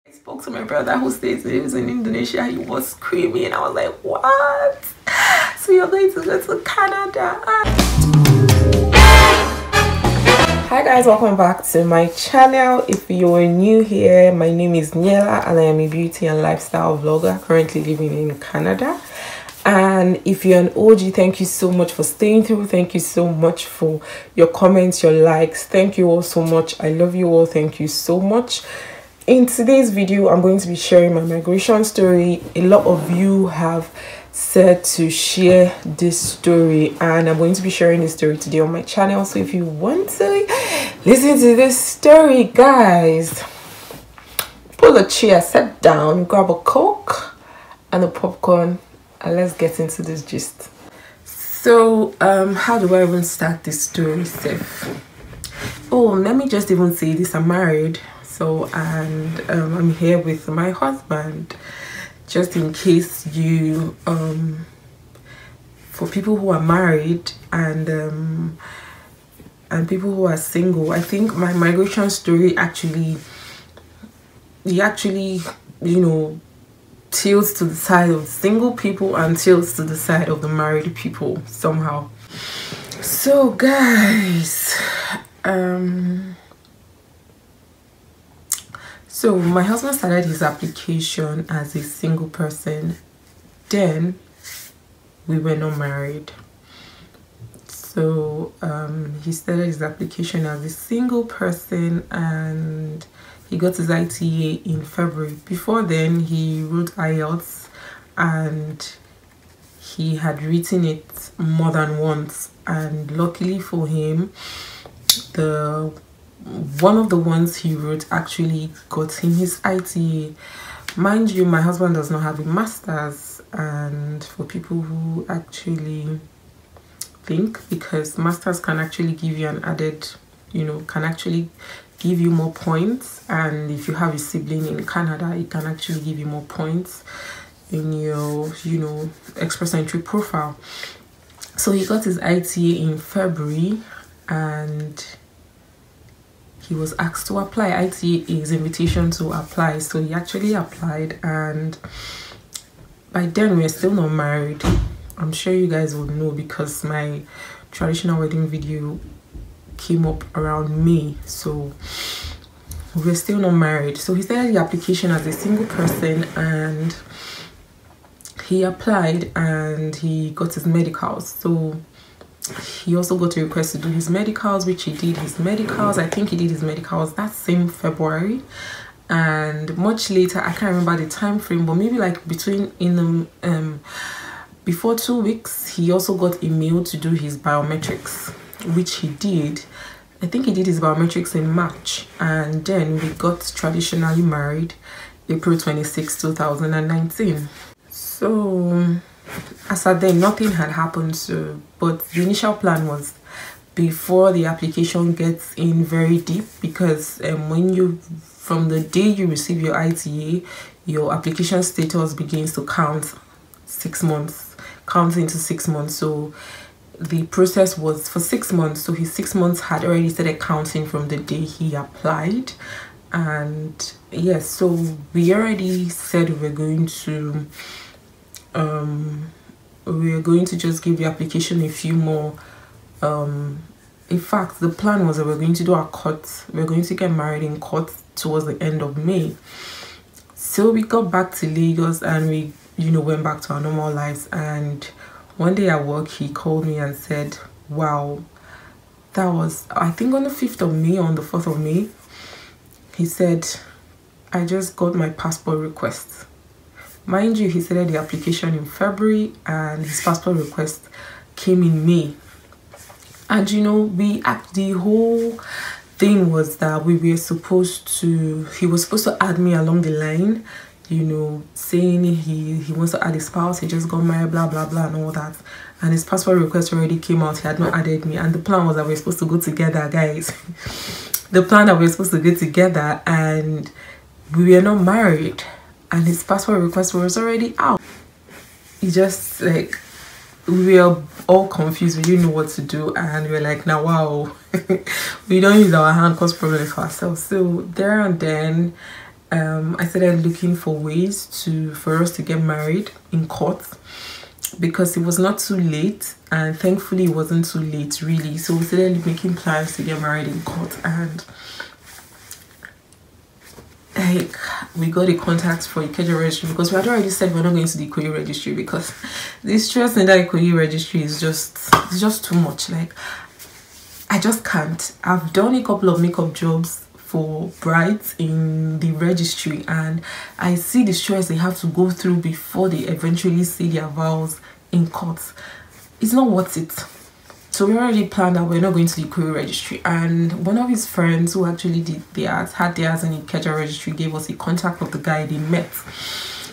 I spoke to my brother who lives in Indonesia. He was screaming. I was like, what? So you're going to go to Canada? Hi guys, welcome back to my channel. If you're new here, my name is Niella and I am a beauty and lifestyle vlogger currently living in Canada. And if you're an OG, thank you so much for staying through. Thank you so much for your comments, your likes. Thank you all so much. I love you all. Thank you so much. In today's video, I'm going to be sharing my migration story. A lot of you have said to share this story, and I'm going to be sharing this story today on my channel. So if you want to listen to this story, guys, pull a chair, sit down, grab a Coke and a popcorn, and let's get into this gist. So how do I even start this story, Steph? Oh, let me just even say this: I'm married. So, and I'm here with my husband, just in case you, for people who are married and people who are single. I think my migration story actually, you know, tilts to the side of single people and tilts to the side of the married people somehow. So, guys, so my husband started his application as a single person. Then we were not married. So he started his application as a single person and he got his ITA in February. Before then, he wrote IELTS and he had written it more than once. And luckily for him, one of the ones he wrote actually got him his ITA. Mind you, my husband does not have a master's, and for people who actually think, because masters can actually give you an added, can actually give you more points, and if you have a sibling in Canada, it can actually give you more points in your, express entry profile. So he got his ITA in February and he was asked to apply. ITA is invitation to apply. So he actually applied, and by then we were still not married. I'm sure you guys would know because my traditional wedding video came up around May. So we're still not married. So he started the application as a single person and he applied and he got his medicals. So he also got a request to do his medicals, which he did his medicals. I think he did his medicals that same February, and much later, I can't remember the time frame, but maybe like before 2 weeks, he also got a mail to do his biometrics, which he did. I think he did his biometrics in March, and then we got traditionally married April 26, 2019. So as at then, nothing had happened. So, but the initial plan was before the application gets in very deep, because from the day you receive your ITA, your application status begins to count 6 months, counts into 6 months. So the process was for 6 months. So his 6 months had already started counting from the day he applied. And yes, so we already said we were going to just give the application a few more. In fact, the plan was that we're going to do our court. We're going to get married in court towards the end of May. So we got back to Lagos and we, went back to our normal lives. And one day at work, he called me and said, wow, that was, I think on the 5th of May, on the 4th of May, he said, I just got my passport request. Mind you, he started the application in February and his passport request came in May. And the whole thing was that he was supposed to add me along the line, saying he wants to add his spouse, he just got married, blah blah blah and all that. And his passport request already came out, he had not added me, and the plan was that we were supposed to go together, guys. The plan that we were supposed to go together, and we were not married. And his passport request was already out. He just like, we were all confused. We didn't know what to do, and we were like, now wow, we don't use our hand cause problems for ourselves. So there and then I started looking for ways for us to get married in court, because it was not too late, and thankfully it wasn't too late really. So we started making plans to get married in court, and like we got a contact for Ikeja registry, because we had already said we're not going to the Ikoyi registry because the stress in that Ikoyi registry is just too much. Like, I just can't. I've done a couple of makeup jobs for brides in the registry, and I see the stress they have to go through before they eventually say their vows in court. It's not worth it. So we already planned that we're not going to the Ikoyi registry, and one of his friends who actually had theirs in the Ikeja registry gave us a contact of the guy they met.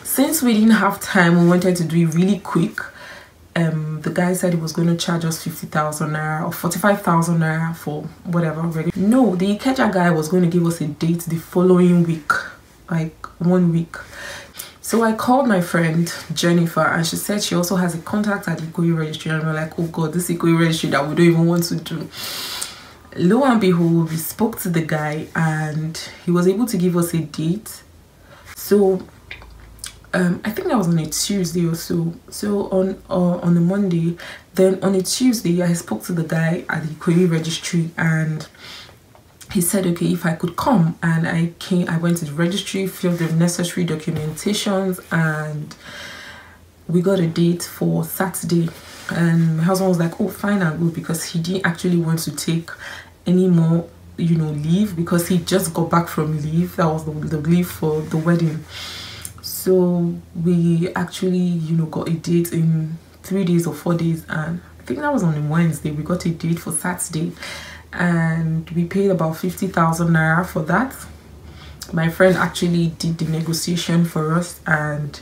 Since we didn't have time, we wanted to do it really quick. The guy said he was going to charge us 50,000 naira or 45,000 naira for whatever. No, the Ikeja guy was going to give us a date the following week, like 1 week. So I called my friend Jennifer, and she said she also has a contact at the Ikoyi registry, and we're like, oh god, this Ikoyi registry that we don't even want to do. Lo and behold, we spoke to the guy and he was able to give us a date. So I think that was on a Tuesday or so. So on a Monday, then on a Tuesday, I spoke to the guy at the Ikoyi registry, and he said, okay, if I could come. And I went to the registry, filled the necessary documentations, and we got a date for Saturday. And my husband was like, oh, fine and good, because he didn't actually want to take any more, you know, leave, because he just got back from leave. That was the leave for the wedding. So we actually, you know, got a date in 3 days or 4 days, and I think that was on a Wednesday. We got a date for Saturday, and we paid about 50,000 naira for that. My friend actually did the negotiation for us, and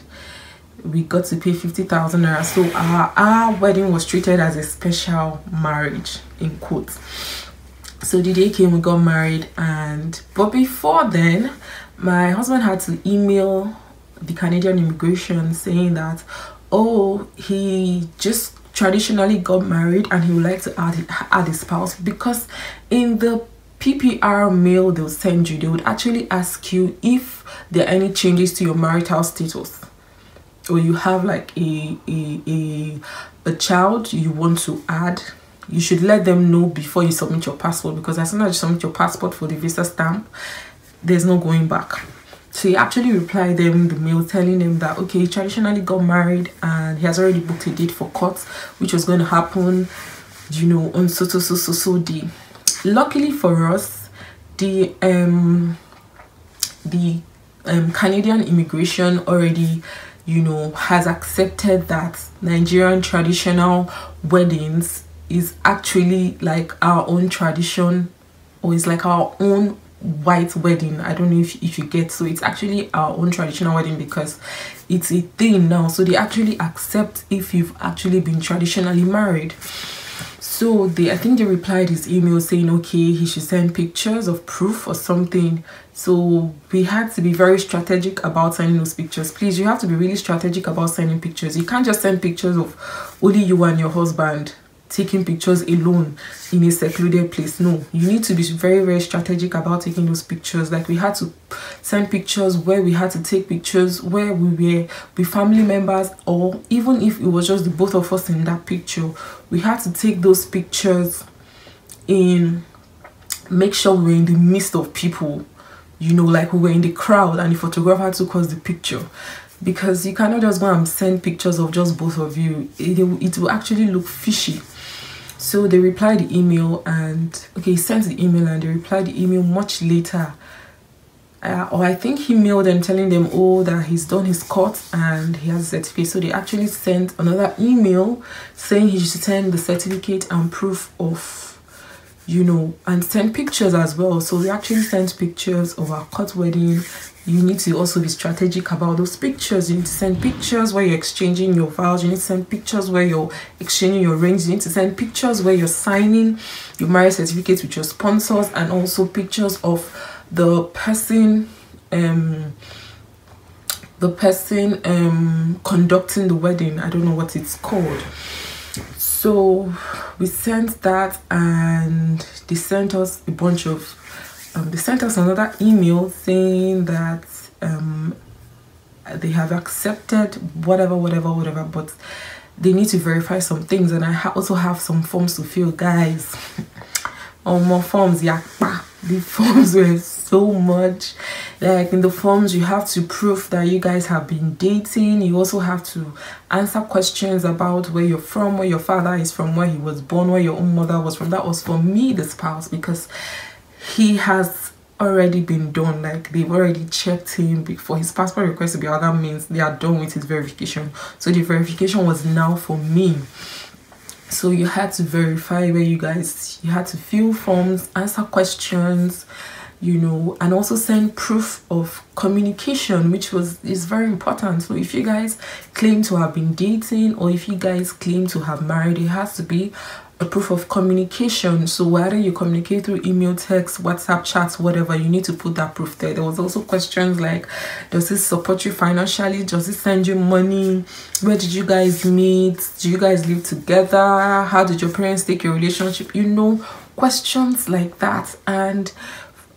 we got to pay 50,000 naira. So our wedding was treated as a special marriage, in quotes. So the day came, we got married, but before then, my husband had to email the Canadian immigration saying that, oh, he just traditionally got married and he would like to add a spouse, because in the PPR mail they'll send you, they would actually ask you if there are any changes to your marital status, or you have like a child you want to add. You should let them know before you submit your passport, because as soon as you submit your passport for the visa stamp, there's no going back. So he actually replied them the mail telling them that, okay, he traditionally got married and he has already booked a date for court, which was going to happen, you know, on so day. Luckily for us, the Canadian immigration already, you know, has accepted that Nigerian traditional weddings is actually like our own tradition, or it's like our own white wedding. I don't know if you get. So it's actually our own traditional wedding because it's a thing now. So they actually accept if you've actually been traditionally married. So I think they replied his email saying, okay, he should send pictures of proof or something. So we had to be very strategic about sending those pictures. Please, you have to be really strategic about sending pictures. You can't just send pictures of only you and your husband taking pictures alone in a secluded place. No, you need to be very, very strategic about taking those pictures. Like, we had to send pictures where we had to take pictures where we were with family members, or even if it was just the both of us in that picture, we had to take those pictures make sure we were in the midst of people, you know, like we were in the crowd and the photographer took us the picture. Because you cannot just go and send pictures of just both of you. It will actually look fishy. So they replied the email, and okay, he sent the email and they replied the email much later. Or I think he mailed them telling them, oh, that he's done his court and he has a certificate. So they actually sent another email saying he should send the certificate and proof of, you know, and send pictures as well. So we actually sent pictures of our court wedding. You need to also be strategic about those pictures. You need to send pictures where you're exchanging your vows. You need to send pictures where you're exchanging your rings. You need to send pictures where you're signing your marriage certificates with your sponsors, and also pictures of the person conducting the wedding. I don't know what it's called. So we sent that, and they sent us a bunch of they sent us another email saying that they have accepted whatever, but they need to verify some things, and I also have some forms to fill, guys. More forms, yeah. The forms were so much. Like, in the forms, you have to prove that you guys have been dating. You also have to answer questions about where you're from, where your father is from, where he was born, where your own mother was from. That was for me, the spouse, because he has already been done. Like, they've already checked him before his passport request to be out. That means they are done with his verification. So the verification was now for me. So you had to verify where you had to fill forms, answer questions, you know, and also send proof of communication, which is very important. So if you guys claim to have been dating, or if you guys claim to have married, it has to be a proof of communication. So whether you communicate through email, text, WhatsApp chats, whatever, you need to put that proof there. There was also questions like, does this support you financially? Does it send you money? Where did you guys meet? Do you guys live together? How did your parents take your relationship? You know, questions like that. And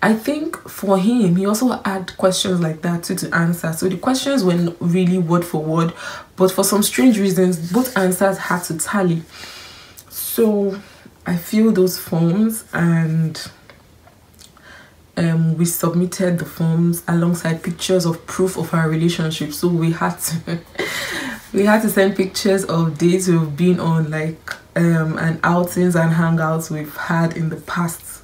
I think for him, he also had questions like that too to answer. So the questions were not really word for word, but for some strange reasons, both answers had to tally. So I filled those forms, and we submitted the forms alongside pictures of proof of our relationship. So we had to send pictures of dates we've been on, like and outings and hangouts we've had in the past,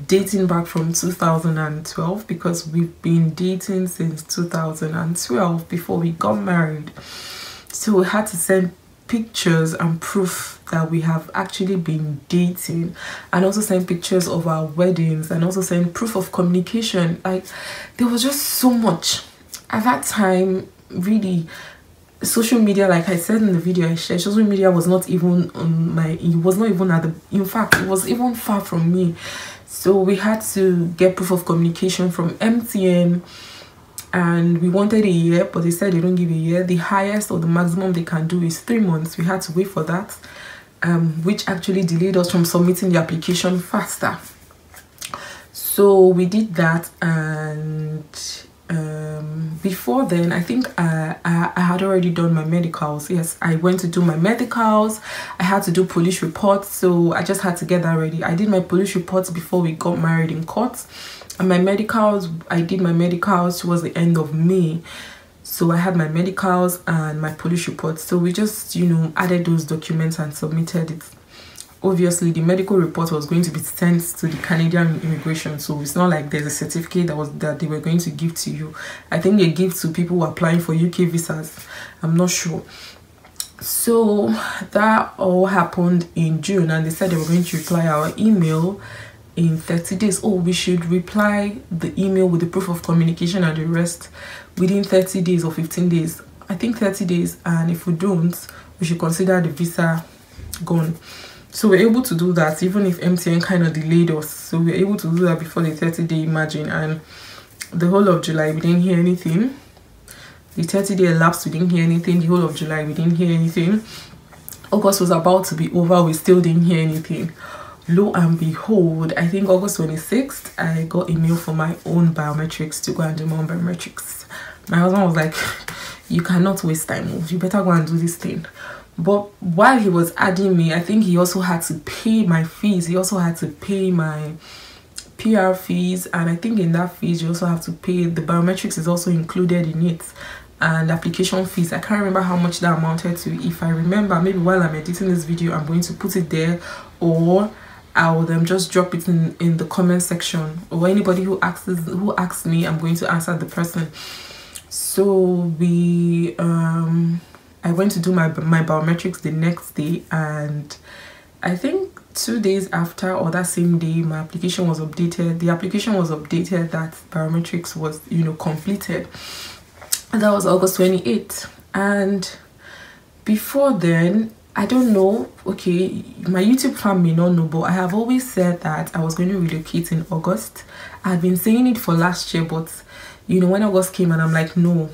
dating back from 2012, because we've been dating since 2012 before we got married. So we had to send pictures and proof that we have actually been dating, and also send pictures of our weddings, and also send proof of communication. Like, there was just so much at that time. Really, social media, like I said in the video I shared, social media was not even on my, it was not even at the, in fact it was even far from me. So we had to get proof of communication from MTN, and we wanted a year, but they said they don't give a year. The highest or the maximum they can do is 3 months. We had to wait for that, which actually delayed us from submitting the application faster. So we did that, and before then, I think I had already done my medicals. Yes, I went to do my medicals. I had to do police reports, so I just had to get that ready. I did my police reports before we got married in court. And my medicals, I did my medicals towards the end of May. So I had my medicals and my police reports. So we just, you know, added those documents and submitted it. Obviously, the medical report was going to be sent to the Canadian immigration. So it's not like there's a certificate that they were going to give to you. I think they give to people who are applying for UK visas. I'm not sure. So that all happened in June, and they said they were going to reply our email in 30 days. Oh, we should reply the email with the proof of communication and the rest within 30 days or 15 days. I think 30 days, and if we don't, we should consider the visa gone. So we're able to do that, even if MTN kind of delayed us. So we're able to do that before the 30-day margin. And the whole of July, we didn't hear anything. The 30-day elapsed, we didn't hear anything. The whole of July, we didn't hear anything. August was about to be over, we still didn't hear anything. Lo and behold, I think August 26th, I got a mail for my own biometrics to go and do my own biometrics. My husband was like, you cannot waste time, you better go and do this thing. But while he was adding me, I think he also had to pay my fees. He also had to pay my PR fees, and I think in that fees you also have to pay, the biometrics is also included in it, and application fees. I can't remember how much that amounted to. If I remember, maybe while I'm editing this video, I'm going to put it there, or I will then just drop it in the comment section, or anybody who asks me, I'm going to answer the person. So we I went to do my biometrics the next day, and I think 2 days after, or that same day, my application was updated. The application was updated that biometrics was, you know, completed. And that was August 28th. And before then, I don't know, okay, my YouTube fam may not know, but I have always said that I was going to relocate in August. I've been saying it for last year, but you know, when August came and I'm like, no,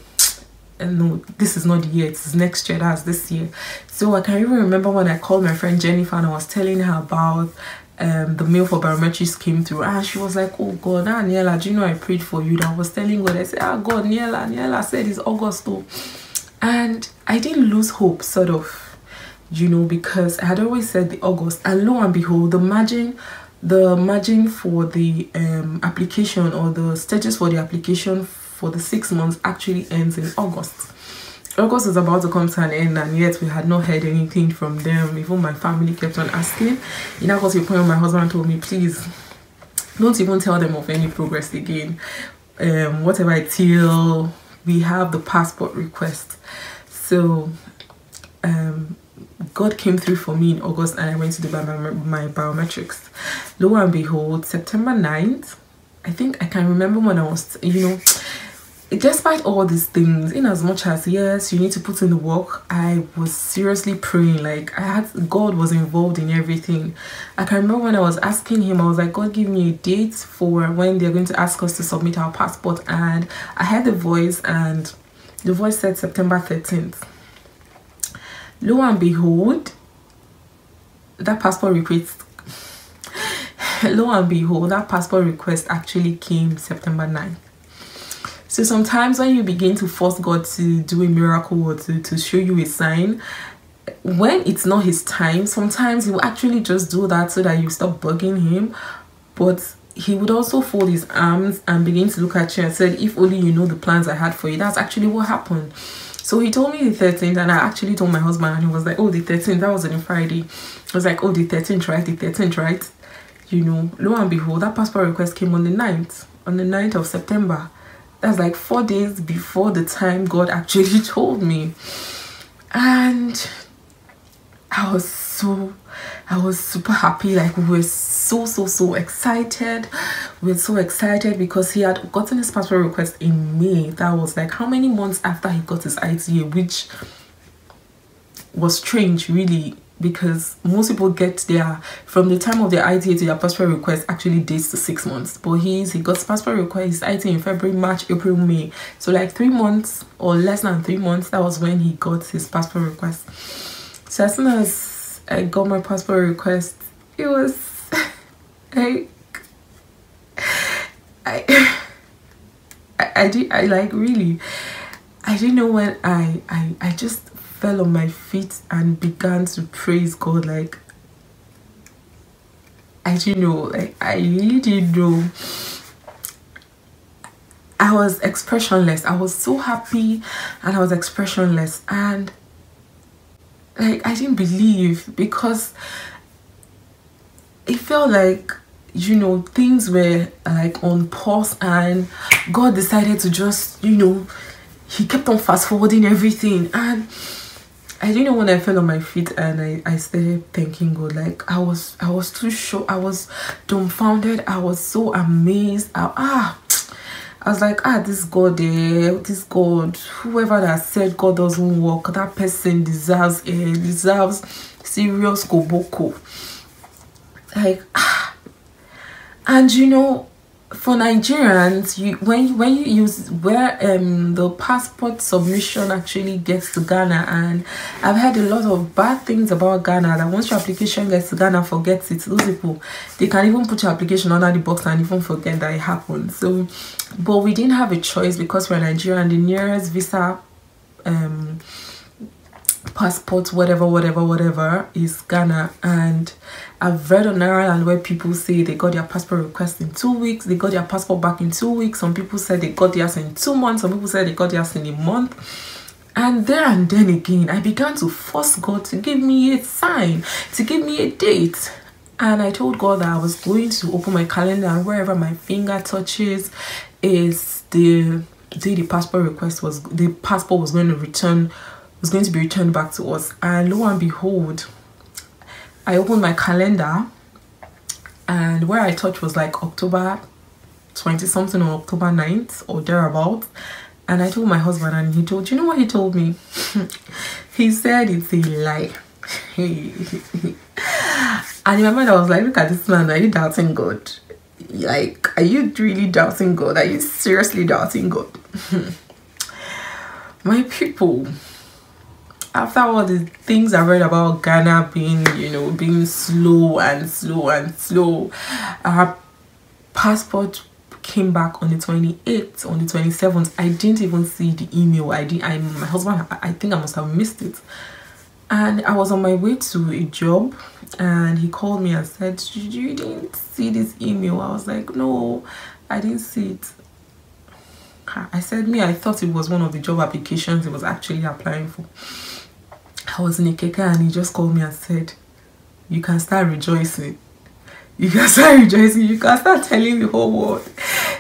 this is not the year, it's next year, that's this year. So I can even remember when I called my friend Jennifer and I was telling her about the mail for biometrics came through, and she was like, oh God, Niella, do you know I prayed for you? That I was telling God, I said, God, Niella said it's August though. And I didn't lose hope, sort of, you know, because I had always said the August, and lo and behold, the margin for the application, or the stages for the application for the 6 months, actually ends in August. August was about to come to an end, and yet we had not heard anything from them. Even my family kept on asking. You know, got to a point where my husband told me, please don't even tell them of any progress again, whatever, till we have the passport request. So God came through for me in August, and I went to do my biometrics. Lo and behold, September 9th, I think, I can remember when I was, you know, despite all these things, in as much as yes, you need to put in the work, I was seriously praying. Like, God was involved in everything. I can remember when I was asking him, I was like, God, give me a date for when they're going to ask us to submit our passport. And I heard the voice, and the voice said September 13th. Lo and behold, that passport request actually came September 9th. So sometimes when you begin to force God to do a miracle, or to show you a sign, when it's not his time, sometimes he will actually just do that so that you stop bugging him. But he would also fold his arms and begin to look at you and said, if only you know the plans I had for you. That's actually what happened. So he told me the 13th, and I actually told my husband, and he was like, oh, the 13th, that was on a Friday. I was like, oh, the 13th, right? The 13th, right? You know, lo and behold, that passport request came on the 9th of September. That's like 4 days before the time God actually told me. And I was super happy. Like, we were so excited. We were so excited because he had gotten his passport request in May. That was like how many months after he got his ITA, which was strange, really, because most people get their, from the time of their ITA to their passport request, actually dates to 6 months. But he got his passport request, his ITA in February, March, April, May. So like 3 months or less than 3 months, that was when he got his passport request. So as soon as I got my passport request, it was like I didn't know when I just fell on my feet and began to praise God. Like, I didn't know, like, I really didn't know. I was expressionless. I was so happy, and I was expressionless, and like, I didn't believe, because it felt like, you know, things were like on pause, and God decided to just, you know, he kept on fast forwarding everything. And I didn't know when I fell on my feet and I started thanking God. Like, I was too shocked. I was dumbfounded. I was so amazed. I was like, this God, this God, whoever that said God doesn't work, that person deserves serious koboko. Like, and you know, for Nigerians, when you use where the passport submission actually gets to Ghana, and I've heard a lot of bad things about Ghana, that once your application gets to Ghana, forget it. Those people, they can even put your application under the box and even forget that it happened. So, but we didn't have a choice, because we're Nigerian. The nearest visa passport, whatever is Ghana. And I've read on Ireland where people say they got their passport request in 2 weeks, they got their passport back in 2 weeks. Some people said they got theirs in 2 months, some people said they got theirs in a month. And there and then again, I began to force God to give me a sign, to give me a date. And I told God that I was going to open my calendar, and wherever my finger touches is the day the passport request was, the passport was going to be returned back to us. And lo and behold, I opened my calendar, and where I touched was like October 20 something, or October 9th or thereabout. And I told my husband, and he told, you know what he told me? He said it's a lie. And in my mind I was like, look at this man, are you doubting God? Like, are you really doubting God? Are you seriously doubting God? My people, after all the things I read about Ghana being, you know, being slow and slow and slow, our passport came back on the 28th. On the 27th, I didn't even see the email. My husband, I think I must have missed it. And I was on my way to a job, and he called me and said, you didn't see this email? I was like, no, I didn't see it. I said, I thought it was one of the job applications he was actually applying for. I was in a keke, and he just called me and said, you can start rejoicing. You can start rejoicing. You can start telling the whole world.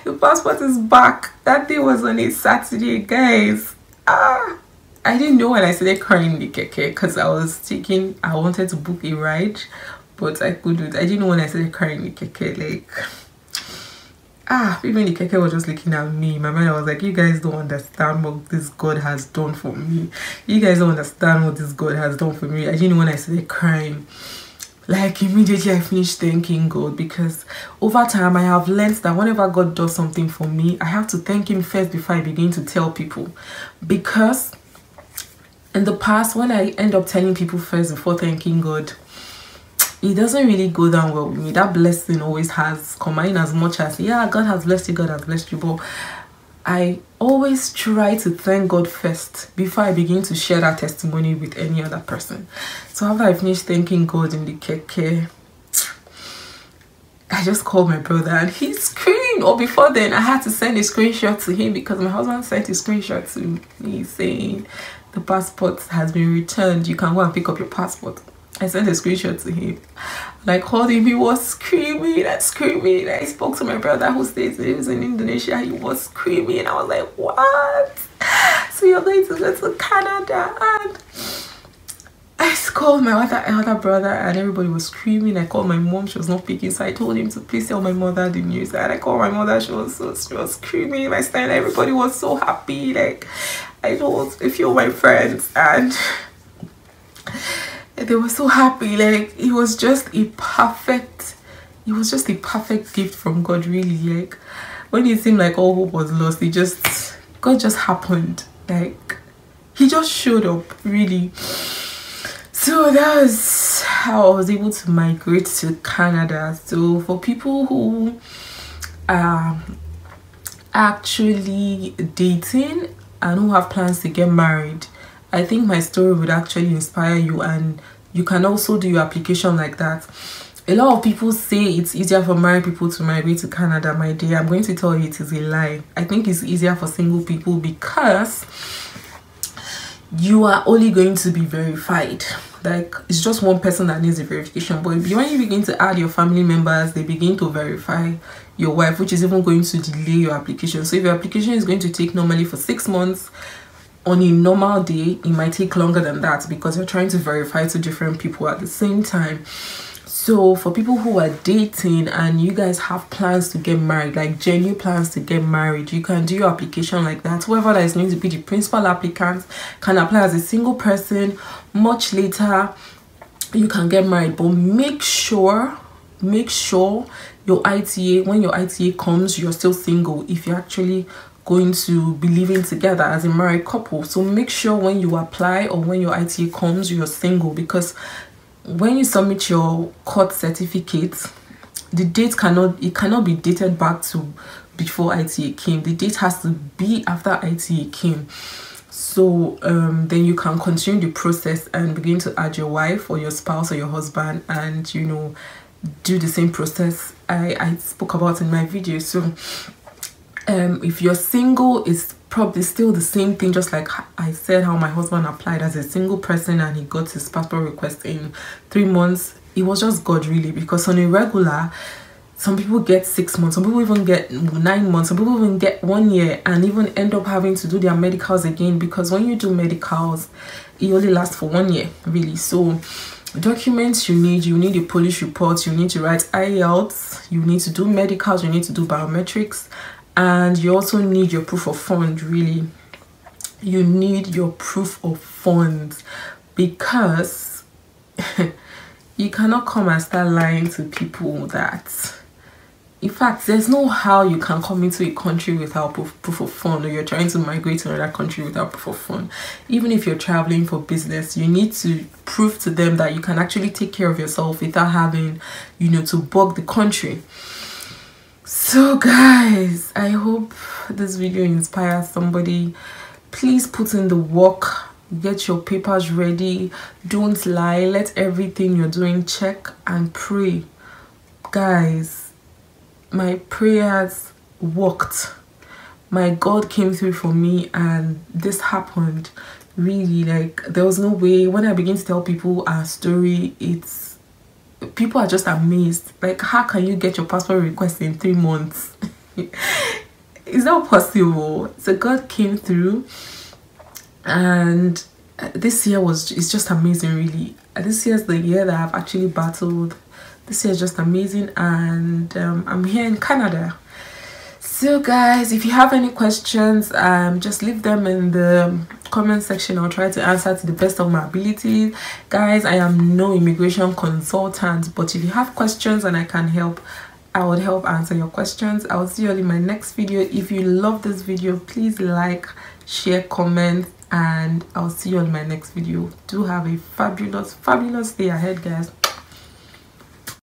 The passport is back. That day was on a Saturday, guys. I didn't know when I started crying in the keke, because I wanted to book a ride, but I couldn't. I didn't know when I started crying in the keke, like, even the keke was just looking at me. My mind, I was like, you guys don't understand what this God has done for me. You guys don't understand what this God has done for me. I didn't know when I started crying. Like, immediately I finished thanking God, because over time I have learned that whenever God does something for me, I have to thank him first before I begin to tell people. Because in the past, when I end up telling people first before thanking God, it doesn't really go down well with me. That blessing always has come in, as much as, yeah, God has blessed you, God has blessed you, but I always try to thank God first before I begin to share that testimony with any other person. So after I finished thanking God in the keke, I just called my brother, and he screamed. Or before then, I had to send a screenshot to him, because my husband sent a screenshot to me saying the passport has been returned. You can go and pick up your passport. I sent a screenshot to him, and I called him. He was screaming and screaming. I spoke to my brother who lives in Indonesia. He was screaming, and I was like, what? So you're going to go to Canada? And I called my other brother, and everybody was screaming. I called my mom. She was not picking, so I told him to please tell my mother the news. And I called my mother. She was screaming. My stand, everybody was so happy. Like, I told a few of my friends, and they were so happy. Like, it was just a perfect gift from God, really. Like, when it seemed like all hope was lost, God just happened. Like, he just showed up, really. So that was how I was able to migrate to Canada. So for people who are actually dating and who have plans to get married, I think my story would actually inspire you, and you can also do your application like that. A lot of people say it's easier for married people to migrate to Canada. My dear, I'm going to tell you it is a lie. I think it's easier for single people, because you are only going to be verified. Like, it's just one person that needs a verification, but when you begin to add your family members, they begin to verify your wife, which is even going to delay your application. So if your application is going to take normally for 6 months, on a normal day it might take longer than that, because you're trying to verify 2 different people at the same time. So for people who are dating and you guys have plans to get married, like genuine plans to get married, you can do your application like that. Whoever that is going to be the principal applicant can apply as a single person. Much later you can get married, but make sure your ITA, when your ITA comes, you're still single if you're actually going to be living together as a married couple. So make sure when you apply or when your ITA comes, you're single, because when you submit your court certificate, the date cannot be dated back to before ITA came. The date has to be after ITA came. So then you can continue the process and begin to add your wife or your spouse or your husband, and you know, do the same process I spoke about in my video. So if you're single, it's probably still the same thing, just like I said how my husband applied as a single person and he got his passport request in 3 months. It was just God, really, because on a regular, some people get 6 months, some people even get 9 months, some people even get 1 year, and even end up having to do their medicals again, because when you do medicals, it only lasts for 1 year, really. So documents you need a police report, you need to write IELTS, you need to do medicals, you need to do biometrics, and you also need your proof of funds. Really, you need your proof of funds, because you cannot come and start lying to people that In fact, there's no how you can come into a country without proof of fund, or you're trying to migrate to another country without proof of fund. Even if you're traveling for business, you need to prove to them that you can actually take care of yourself without having, you know, to bug the country. So guys, I hope this video inspires somebody. Please put in the work, get your papers ready, don't lie, let everything you're doing check, and pray. Guys, my prayers worked. My God came through for me, and this happened. Really, like, there was no way. When I begin to tell people our story, people are just amazed. Like, how can you get your passport request in 3 months? It's not possible. So God came through, and this year it's just amazing. Really, this year's the year that I've actually battled. This year is just amazing, and I'm here in Canada. So guys, if you have any questions, just leave them in the comment section. I'll try to answer to the best of my abilities. Guys, I am no immigration consultant, but if you have questions and I can help, I would help answer your questions. I will see you all in my next video. If you love this video, please like, share, comment, and I'll see you all in my next video. Do have a fabulous day ahead, guys.